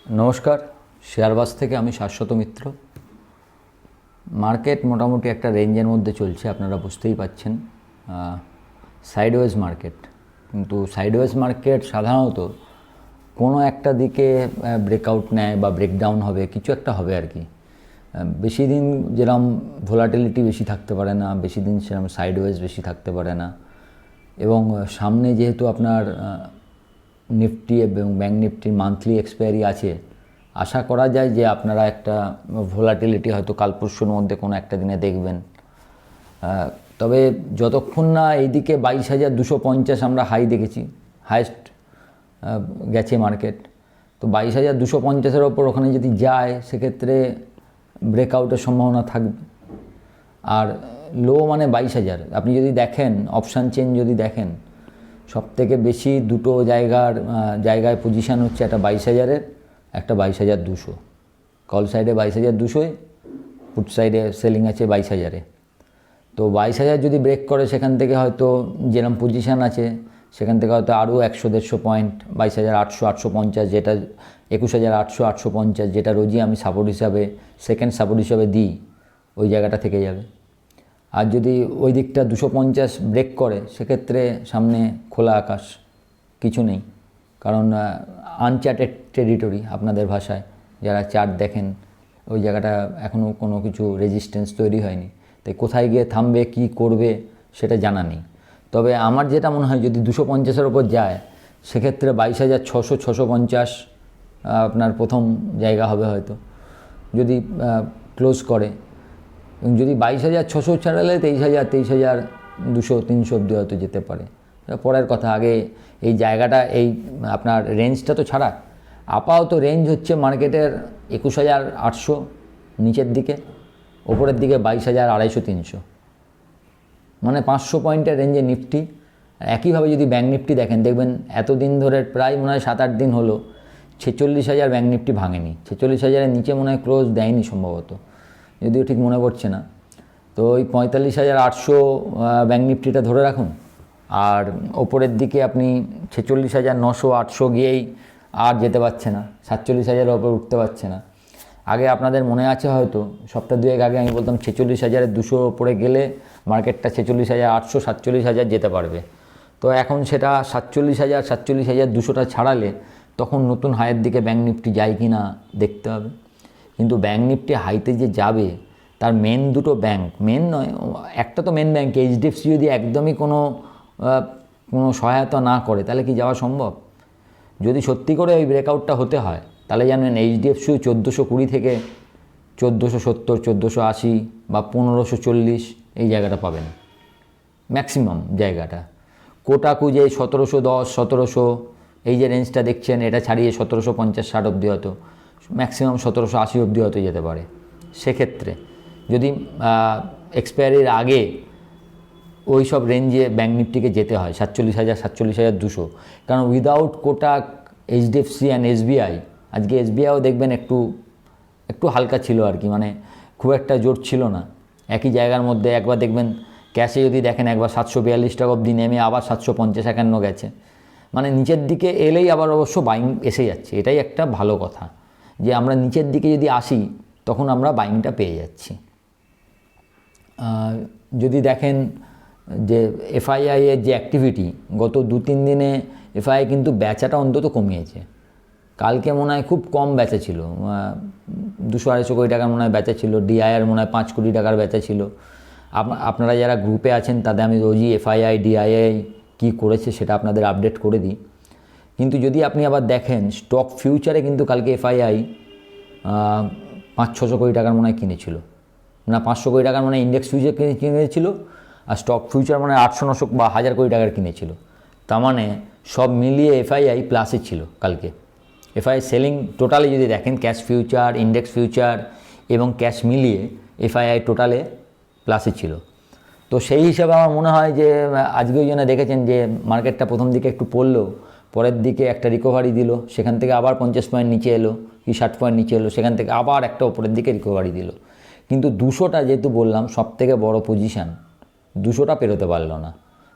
নমস্কার, শেয়ারবাজ থেকে আমি শাশ্বত মিত্র। মার্কেট মোটামুটি একটা রেঞ্জের মধ্যে চলছে, আপনারা বুঝতেই পাচ্ছেন। সাইডওয়েজ মার্কেট, কিন্তু সাইডওয়েজ মার্কেট সাধারণত কোনো একটা দিকে ব্রেকআউট নেয় বা ব্রেকডাউন হবে, কিছু একটা হবে আর কি। বেশি দিন যেরকম ভোলাটিলিটি বেশি থাকতে পারে না, বেশি দিন সেরকম সাইডওয়েজ বেশি থাকতে পারে না। এবং সামনে যেহেতু আপনার নিফটি এবং ব্যাঙ্ক নিফটির মান্থলি এক্সপায়ারি আছে, আশা করা যায় যে আপনারা একটা ভোলাটিলিটি হয়তো কাল পরশুর মধ্যে কোনো একটা দিনে দেখবেন। তবে যতক্ষণ না এইদিকে 22,250 আমরা হাই দেখেছি, হাইস্ট গেছে মার্কেট, তো 22,250-এর ওপর ওখানে যদি যায় সেক্ষেত্রে ব্রেকআউটের সম্ভাবনা থাকবে। আর লো মানে 22,000। আপনি যদি দেখেন অপশান চেন যদি দেখেন, সবথেকে বেশি দুটো জায়গায় পজিশান হচ্ছে, একটা 22,000-এর, একটা 22,200। কল সাইডে 22,200-এ, পুট সাইডে সেলিং আছে 22,000-এ। তো 22,000 যদি ব্রেক করে সেখান থেকে হয়তো যেরকম পজিশান আছে সেখান থেকে হয়তো আরও 100-150 পয়েন্ট, 22,800-850, যেটা 21,800-850, যেটা রোজই আমি সাপোর্ট হিসাবে, সেকেন্ড সাপোর্ট হিসাবে দিই, ওই জায়গাটা থেকে যাবে। আর যদি ওই দিকটা 250 ব্রেক করে সেক্ষেত্রে সামনে খোলা আকাশ, কিছু নেই। কারণ আনচার্টেড টেরিটরি আপনাদের ভাষায়, যারা চার্ট দেখেন, ওই জায়গাটা এখনও কোনো কিছু রেজিস্ট্যান্স তৈরি হয়নি। তাই কোথায় গিয়ে থামবে, কি করবে সেটা জানা নেই। তবে আমার যেটা মনে হয়, যদি 250-এর ওপর যায় সেক্ষেত্রে 22,600-650 আপনার প্রথম জায়গা হবে হয়তো, যদি ক্লোজ করে। এবং যদি 22,600 ছাড়ালে 23,200-300 অব্দি হয়তো যেতে পারে, পরের কথা। আগে এই জায়গাটা, এই আপনার রেঞ্জটা তো ছাড়া, আপাতত রেঞ্জ হচ্ছে মার্কেটের 21,800 নিচের দিকে, ওপরের দিকে 22,200-300, মানে 500 পয়েন্টের রেঞ্জে নিফটি। একইভাবে যদি ব্যাঙ্ক নিফটি দেখেন, দেখবেন এতদিন ধরে প্রায় মনে হয় 7-8 দিন হলো 46,000 ব্যাঙ্ক নিফটি ভাঙেনি, 46,000-এর নিচে মনে হয় ক্লোজ দেয়নি সম্ভবত, যদিও ঠিক মনে পড়ছে না। তো ওই 45,800 ব্যাঙ্ক নিফটিটা ধরে রাখুন। আর ওপরের দিকে আপনি 46,900-800 গিয়েই আর যেতে পারছে না, 47,000-এর ওপর উঠতে পারছে না। আগে আপনাদের মনে আছে হয়তো, সপ্তাহ দুয়েক আগে আমি বলতাম 46,200 ওপরে গেলে মার্কেটটা 46,800, 47,000 যেতে পারবে। তো এখন সেটা 47,200টা ছাড়ালে তখন নতুন হাইয়ের দিকে ব্যাঙ্ক নিফটি যায় কি না দেখতে হবে। কিন্তু ব্যাঙ্ক নিফটি হাইতে যে যাবে, তার মেন দুটো ব্যাঙ্ক, মেন নয়, একটা তো মেন ব্যাঙ্ক এইচডিএফসি, যদি একদমই কোনো সহায়তা না করে তাহলে কি যাওয়া সম্ভব? যদি সত্যি করে ওই ব্রেকআউটটা হতে হয়, তাহলে জানেন এইচডিএফসিও 1420 থেকে 1470, 1480 বা 1540 এই জায়গাটা পাবেন ম্যাক্সিমাম জায়গাটা। কোটাকু যে 1710, 1700 এই যে রেঞ্জটা দেখছেন, এটা ছাড়িয়ে 1750-60 অব্দি হয়তো, ম্যাক্সিমাম 1780 অব্দি হয়তো যেতে পারে। সেক্ষেত্রে যদি এক্সপায়ারির আগে ওই সব রেঞ্জে ব্যাঙ্ক নিফটিকে যেতে হয়, 47,000, 47,200, কারণ without Kotak, HDFC and SBI, আজকে এসবিআইও দেখবেন একটু হালকা ছিল আর কি, মানে খুব একটা জোর ছিল না। একই জায়গার মধ্যে একবার দেখবেন ক্যাশে যদি দেখেন, একবার 742 টাকা অবধি নেমে আবার 750-51 গেছে, মানে নিচের দিকে এলেই আবার অবশ্য বাইং এসে যাচ্ছে। এটাই একটা ভালো কথা, যে আমরা নিচের দিকে যদি আসি তখন আমরা বাইংটা পেয়ে যাচ্ছি। যদি দেখেন যে এফআইআইয়ের যে অ্যাক্টিভিটি, গত 2-3 দিনে এফআইআই কিন্তু বেচাটা অন্তত কমিয়েছে। কালকে মনে হয় খুব কম বেচা ছিল, 200-250 কোটি টাকার মনে হয় বেচা ছিল, ডিআইআর মনে হয় 5 কোটি টাকার বেচা ছিল। আপনারা যারা গ্রুপে আছেন তাদের আমি রোজই এফআইআই, ডিআইআই কী করেছে সেটা আপনাদের আপডেট করে দিই। কিন্তু যদি আপনি আবার দেখেন স্টক ফিউচারে কিন্তু কালকে এফআইআই 500-600 কোটি টাকার মনে হয় কিনেছিল, না 500 কোটি টাকার মনে হয় ইন্ডেক্স ফিউচার কিনেছিল, আর স্টক ফিউচার মানে 800-900 বা 1000 কোটি টাকার কিনেছিল। তার মানে সব মিলিয়ে এফআইআই প্লাসে ছিল কালকে। এফআইআই সেলিং টোটালে যদি দেখেন, ক্যাশ ফিউচার, ইন্ডেক্স ফিউচার এবং ক্যাশ মিলিয়ে এফআইআই টোটালে প্লাসে ছিল। তো সেই হিসাবে আমার মনে হয় যে আজকে ওই জন্য দেখেছেন যে মার্কেটটা প্রথম দিকে একটু পড়লো, পরের দিকে একটা রিকভারি দিল, সেখান থেকে আবার 50 পয়েন্ট নিচে এলো কি 60 পয়েন্ট নিচে এলো, সেখান থেকে আবার একটা ওপরের দিকে রিকভারি দিল। কিন্তু 200টা যেহেতু বললাম সবথেকে বড় পজিশান, 200টা পেরোতে পারলো না,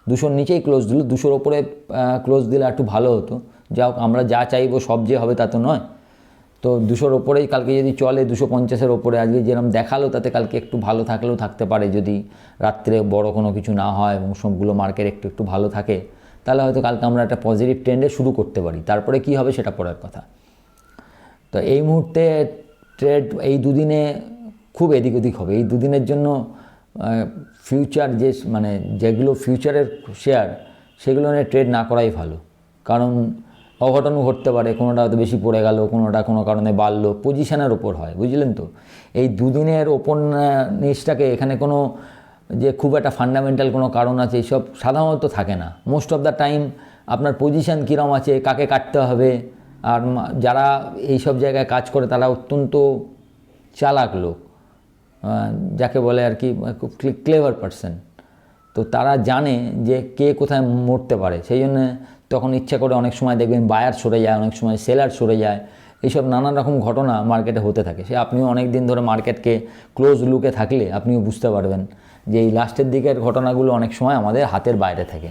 200-র নিচেই ক্লোজ দিল। 200-র ওপরে ক্লোজ দিলে একটু ভালো হতো। যা আমরা যা চাইবো সব যে হবে তা তো নয়। তো 200-র ওপরেই কালকে যদি চলে, 250-এর ওপরে আজকে যেরকম দেখালো, তাতে কালকে একটু ভালো থাকলেও থাকতে পারে, যদি রাত্রে বড় কোনো কিছু না হয় এবং সবগুলো মার্কেট একটু ভালো থাকে, তাহলে হয়তো কালকে আমরা একটা পজিটিভ ট্রেন্ডে শুরু করতে পারি। তারপরে কি হবে সেটা পরের কথা। তো এই মুহূর্তে ট্রেড এই দুদিনে খুব এদিক ওদিক হবে। এই দুদিনের জন্য ফিউচার যেগুলো ফিউচারের শেয়ার, সেগুলো নিয়ে ট্রেড না করাই ভালো। কারণ অঘটনও ঘটতে পারে, কোনোটা হয়তো বেশি পড়ে গেল, কোনোটা কোনো কারণে বাড়লো, পজিশনের ওপর হয়, বুঝলেন তো। এই দুদিনের ওপর জিনিসটাকে এখানে কোনো যে খুব একটা ফান্ডামেন্টাল কোনো কারণ আছে এইসব সাধারণত থাকে না। মোস্ট অফ দ্য টাইম আপনার পজিশন কীরকম আছে, কাকে কাটতে হবে, আর যারা এইসব জায়গায় কাজ করে তারা অত্যন্ত চালাক লোক, যাকে বলে আর কি খুব ক্লেভার পারসন। তো তারা জানে যে কে কোথায় মরতে পারে, সেই জন্য তখন ইচ্ছা করে অনেক সময় দেখবেন বায়ার সরে যায়, অনেক সময় সেলার সরে যায়। এইসব নানান রকম ঘটনা মার্কেটে হতে থাকে। সে আপনিও অনেক দিন ধরে মার্কেটকে ক্লোজ লুকে থাকলে আপনিও বুঝতে পারবেন যে এই লাস্টের দিকের ঘটনাগুলো অনেক সময় আমাদের হাতের বাইরে থাকে।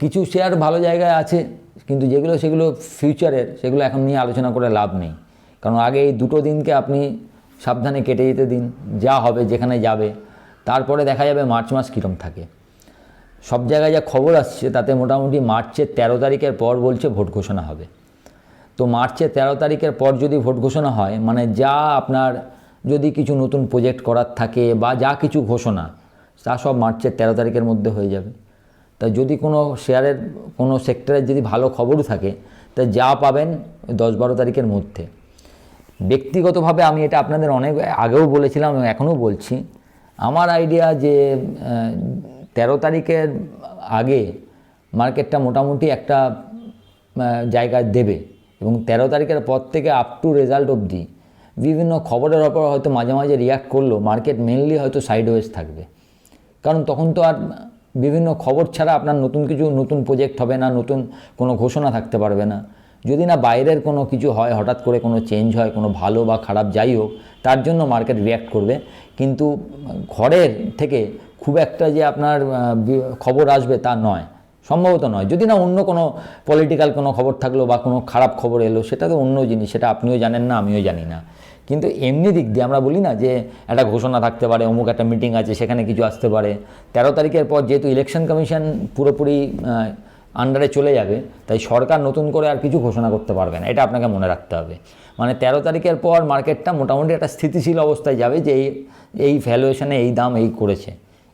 কিছু শেয়ার ভালো জায়গায় আছে, কিন্তু সেগুলো ফিউচারের, সেগুলো এখন নিয়ে আলোচনা করে লাভ নেই। কারণ আগে এই দুটো দিনকে আপনি সাবধানে কেটে যেতে দিন, যা হবে যেখানে যাবে, তারপরে দেখা যাবে মার্চ মাস কীরকম থাকে। সব জায়গায় যা খবর আসছে তাতে মোটামুটি মার্চের 13 তারিখের পর বলছে ভোট ঘোষণা হবে। তো মার্চের 13 তারিখের পর যদি ভোট ঘোষণা হয়, মানে যা আপনার যদি কিছু নতুন প্রজেক্ট করার থাকে বা যা কিছু ঘোষণা, তা সব মার্চের 13 তারিখের মধ্যে হয়ে যাবে। তা যদি কোনো শেয়ারের কোনো সেক্টরের যদি ভালো খবরও থাকে, তা যা পাবেন 10-12 তারিখের মধ্যে। ব্যক্তিগতভাবে আমি এটা আপনাদের অনেক আগেও বলেছিলাম এবং এখনও বলছি, আমার আইডিয়া যে 13 তারিখের আগে মার্কেটটা মোটামুটি একটা জায়গায় দেবে, এবং 13 তারিখের পর থেকে আপ টু রেজাল্ট অবধি বিভিন্ন খবরের ওপর হয়তো মাঝে মাঝে রিয়াক্ট করলেও মার্কেট মেনলি হয়তো সাইডওয়েজ থাকবে। কারণ তখন তো আর বিভিন্ন খবর ছাড়া আপনার নতুন প্রজেক্ট হবে না, নতুন কোনো ঘোষণা থাকতে পারবে না। যদি না বাইরের কোনো কিছু হয়, হঠাৎ করে কোনো চেঞ্জ হয়, কোনো ভালো বা খারাপ যাই হোক, তার জন্য মার্কেট রিয়াক্ট করবে। কিন্তু ঘরের থেকে খুব একটা যে আপনার খবর আসবে তা নয়, সম্ভবত নয়। যদি না অন্য কোনো পলিটিক্যাল কোনো খবর থাকলো বা কোনো খারাপ খবর এলো, সেটা তো অন্য জিনিস, সেটা আপনিও জানেন না, আমিও জানি না। কিন্তু এমনি দিক দিয়ে আমরা বলি না যে একটা ঘোষণা থাকতে পারে, অমুক একটা মিটিং আছে, সেখানে কিছু আসতে পারে। 13 তারিখের পর যেহেতু ইলেকশন কমিশন পুরোপুরি আন্ডারে চলে যাবে, তাই সরকার নতুন করে আর কিছু ঘোষণা করতে পারবে না, এটা আপনাকে মনে রাখতে হবে। মানে 13 তারিখের পর মার্কেটটা মোটামুটি একটা স্থিতিশীল অবস্থায় যাবে, যে এই ভ্যালুয়েশনে এই দাম এই করেছে।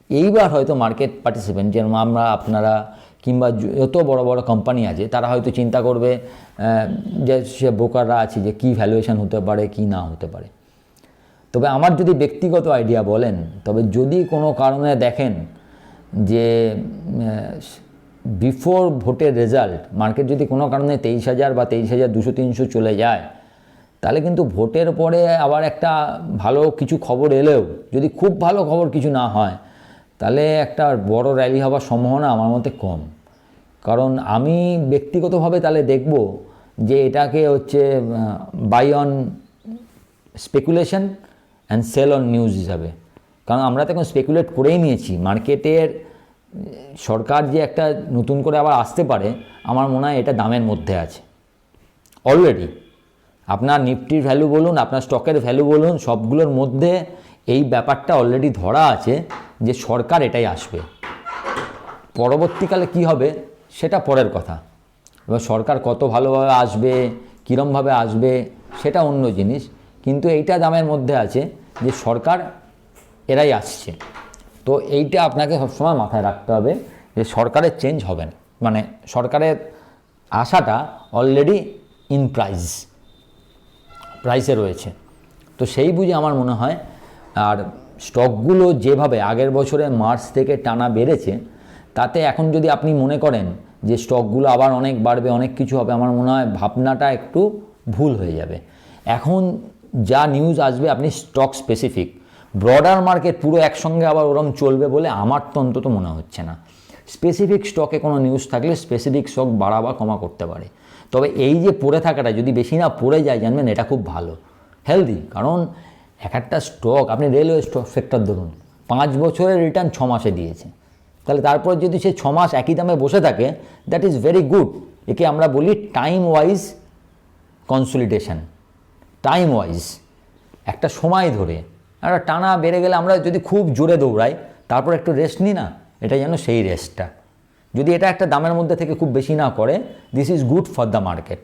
এইবার হয়তো মার্কেট পার্টিসিপেন্ট, যেরকম আমরা, আপনারা, কিংবা যত বড় বড় কোম্পানি আছে, তারা হয়তো চিন্তা করবে যে সে ব্রোকাররা আছে যে কী ভ্যালুয়েশন হতে পারে, কি না হতে পারে। তবে আমার যদি ব্যক্তিগত আইডিয়া বলেন, তবে যদি কোনো কারণে দেখেন যে বিফোর ভোটের রেজাল্ট মার্কেট যদি কোনো কারণে 23,000 বা 23,200-300 চলে যায়, তাহলে কিন্তু ভোটের পরে আবার একটা ভালো কিছু খবর এলেও, যদি খুব ভালো খবর কিছু না হয়, তাহলে একটা বড় র্যালি হওয়ার সম্ভাবনা আমার মতে কম। কারণ আমি ব্যক্তিগতভাবে তাহলে দেখব যে এটাকে হচ্ছে buy on speculation and sell on news হিসাবে। কারণ আমরা তো এখন স্পেকুলেট করেই নিয়েছি। মার্কেটের সরকার যে একটা নতুন করে আবার আসতে পারে, আমার মনে হয় এটা দামের মধ্যে আছে অলরেডি। আপনার নিফটির ভ্যালু বলুন, আপনার স্টকের ভ্যালু বলুন, সবগুলোর মধ্যে এই ব্যাপারটা অলরেডি ধরা আছে যে সরকার এটাই আসবে। পরবর্তীকালে কি হবে সেটা পরের কথা। এবার সরকার কত ভালোভাবে আসবে, কীরমভাবে আসবে, সেটা অন্য জিনিস। কিন্তু এইটা দামের মধ্যে আছে যে সরকার এরাই আসছে। তো এইটা আপনাকে সবসময় মাথায় রাখতে হবে যে সরকারের চেঞ্জ হবে না, মানে সরকারের আশাটা অলরেডি ইন প্রাইসে রয়েছে। তো সেই বুঝে আমার মনে হয়, আর স্টকগুলো যেভাবে আগের বছরে মার্চ থেকে টানা বেড়েছে, তাতে এখন যদি আপনি মনে করেন যে স্টকগুলো আবার অনেক বাড়বে, অনেক কিছু হবে, আমার মনে হয় ভাবনাটা একটু ভুল হয়ে যাবে। এখন যা নিউজ আসবে আপনি স্টক স্পেসিফিক, ব্রডার মার্কেট পুরো একসঙ্গে আবার ওরকম চলবে বলে আমার তো অন্তত মনে হচ্ছে না। স্পেসিফিক স্টকে কোনো নিউজ থাকলে স্পেসিফিক স্টক বাড়া বা কমা করতে পারে। তবে এই যে পড়ে থাকাটা যদি বেশি না পড়ে যায়, জানবেন এটা খুব ভালো, হেলদি। কারণ একটা স্টক, আপনি রেলওয়ে স্টক সেক্টর ধরুন, 5 বছরের রিটার্ন 6 মাসে দিয়েছে, তাহলে তারপর যদি সে 6 মাস একই দামে বসে থাকে, দ্যাট ইজ ভেরি গুড। একে আমরা বলি time wise consolidation. Time wise একটা সময় ধরে একটা টানা বেড়ে গেলে আমরা যদি খুব জোরে দৌড়াই তারপর একটু রেস্ট নিই না, এটা যেন সেই রেস্টটা। যদি এটা একটা দামের মধ্যে থেকে খুব বেশি না করে, this is good for the market,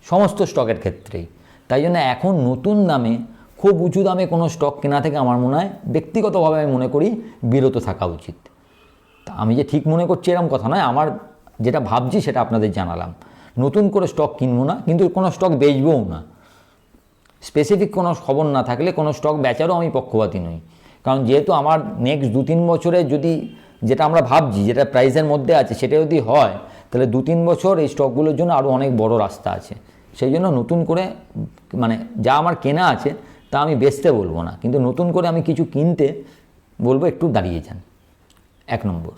সমস্ত স্টকের ক্ষেত্রেই। তাই জন্য এখন নতুন দামে খুব উঁচু দামে কোনো স্টক কেনা থেকে আমার মনে হয়, ব্যক্তিগতভাবে আমি মনে করি বিরত থাকা উচিত। তা আমি যে ঠিক মনে করছি এরকম কথা নয়, আমার যেটা ভাবছি সেটা আপনাদের জানালাম। নতুন করে স্টক কিনবো না, কিন্তু কোনো স্টক বেচবও না। স্পেসিফিক কোনো খবর না থাকলে কোনো স্টক বেচারও আমি পক্ষপাতী নই, কারণ যেহেতু আমার নেক্সট 2-3 বছরে যদি যেটা আমরা ভাবছি যেটা প্রাইসের মধ্যে আছে সেটা যদি হয়, তাহলে 2-3 বছর এই স্টকগুলোর জন্য আরও অনেক বড় রাস্তা আছে। সেই জন্য নতুন করে মানে যা আমার কেনা আছে তা আমি বেচতে বলবো না, কিন্তু নতুন করে আমি কিছু কিনতে বলবো একটু দাঁড়িয়ে যান, 1 নম্বর।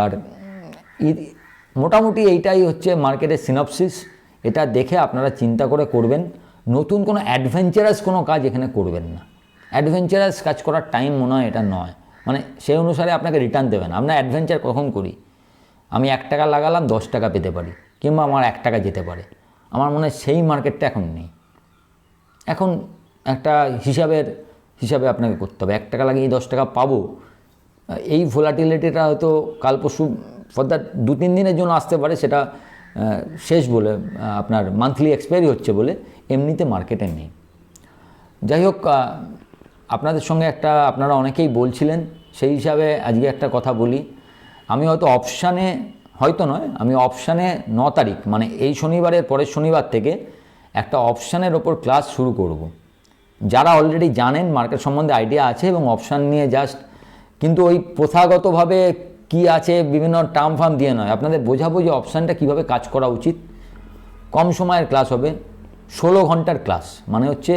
আর মোটামুটি এইটাই হচ্ছে মার্কেটের সিনপসিস। এটা দেখে আপনারা চিন্তা করে করবেন। নতুন কোনো অ্যাডভেঞ্চারাস কোনো কাজ এখানে করবেন না। অ্যাডভেঞ্চারাস কাজ করার টাইম মনে হয় এটা নয়, মানে সেই অনুসারে আপনাকে রিটার্ন দেবেন। আমরা অ্যাডভেঞ্চার কখন করি? আমি 1 টাকা লাগালাম 10 টাকা পেতে পারি, কিংবা আমার 1 টাকা যেতে পারে। আমার মনে হয় সেই মার্কেটটা এখন নেই। এখন একটা হিসাবে আপনাকে করতে হবে। 1 টাকা লাগিয়ে 10 টাকা পাবো, এই ভোলাটিলিটিটা হয়তো কাল পরশু ফর দ্যাট 2-3 দিনের জন্য আসতে পারে, সেটা শেষ বলে আপনার মান্থলি এক্সপায়ারি হচ্ছে বলে এমনিতে মার্কেটে নেই। যাই হোক, আপনাদের সঙ্গে আপনারা অনেকেই বলছিলেন, সেই হিসাবে আজকে একটা কথা বলি। আমি হয়তো অপশানে, হয়তো নয়, আমি অপশানে 9 তারিখ মানে এই শনিবারের পরের শনিবার থেকে একটা অপশানের ওপর ক্লাস শুরু করব। যারা অলরেডি জানেন মার্কেট সম্বন্ধে আইডিয়া আছে এবং অপশান নিয়ে জাস্ট, কিন্তু ওই প্রথাগতভাবে কি আছে বিভিন্ন টার্ম ফার্ম দিয়ে নয়, আপনাদের বোঝাবো যে অপশানটা কীভাবে কাজ করা উচিত। কম সময়ের ক্লাস হবে, 16 ঘন্টার ক্লাস, মানে হচ্ছে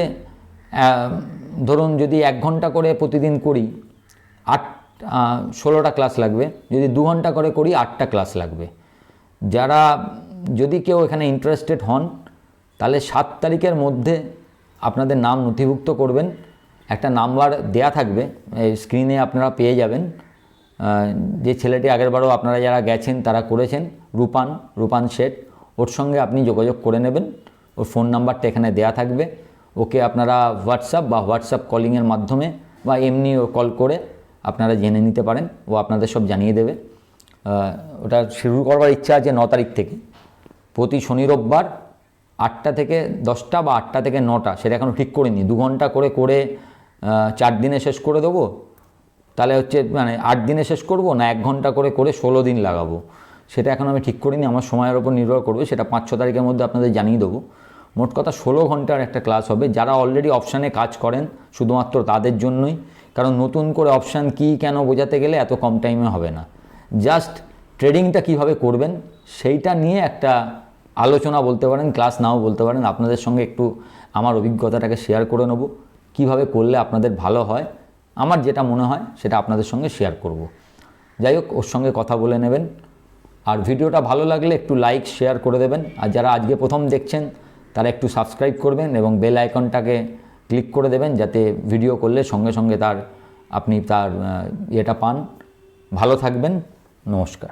ধরুন যদি 1 ঘন্টা করে প্রতিদিন করি 16টা ক্লাস লাগবে, যদি 2 ঘন্টা করে করি 8টা ক্লাস লাগবে। যদি কেউ এখানে ইন্টারেস্টেড হন, তাহলে 7 তারিখের মধ্যে আপনাদের নাম নথিভুক্ত করবেন। একটা নাম্বার দেয়া থাকবে, এই স্ক্রিনে আপনারা পেয়ে যাবেন। যে ছেলেটি আগেরবারও আপনারা যারা গেছেন তারা করেছেন, রূপান শেঠ, ওর সঙ্গে আপনি যোগাযোগ করে নেবেন। ওর ফোন নাম্বারটা এখানে দেয়া থাকবে। ওকে আপনারা হোয়াটসঅ্যাপ কলিংয়ের মাধ্যমে বা এমনি কল করে আপনারা জেনে নিতে পারেন, ও আপনাদের সব জানিয়ে দেবে। ওটা শুরু করবার ইচ্ছা আছে 9 তারিখ থেকে, প্রতি শনি রোববার 8টা থেকে 10টা বা 8টা থেকে 9টা, সেটা এখনও ঠিক করিনি। 2 ঘন্টা করে 4 দিনে শেষ করে দেবো, তাহলে হচ্ছে মানে 8 দিনে শেষ করব, না 1 ঘন্টা করে 16 দিন লাগাবো, সেটা এখন আমি ঠিক করিনি। আমার সময়ের ওপর নির্ভর করবে, সেটা 5-6 তারিখের মধ্যে আপনাদের জানিয়ে দেবো। মোট কথা 16 ঘন্টার একটা ক্লাস হবে। যারা অলরেডি অপশানে কাজ করেন শুধুমাত্র তাদের জন্যই, কারণ নতুন করে অপশান কী কেন বোঝাতে গেলে এত কম টাইমে হবে না। জাস্ট ট্রেডিংটা কিভাবে করবেন সেইটা নিয়ে একটা আলোচনা বলতে পারেন, ক্লাস নাও বলতে পারেন। আপনাদের সঙ্গে একটু আমার অভিজ্ঞতাটাকে শেয়ার করে নেব, কিভাবে করলে আপনাদের ভালো হয়। আমার যেটা মনে হয় সেটা আপনাদের সঙ্গে শেয়ার করব। যাই হোক, ওর সঙ্গে কথা বলে নেবেন। আর ভিডিওটা ভালো লাগলে একটু লাইক শেয়ার করে দেবেন। আর যারা আজকে প্রথম দেখছেন তারা একটু সাবস্ক্রাইব করবেন এবং বেল আইকনটাকে ক্লিক করে দেবেন, যাতে ভিডিও করলে সঙ্গে সঙ্গে আপনি তার ইয়েটা পান। ভালো থাকবেন, নমস্কার।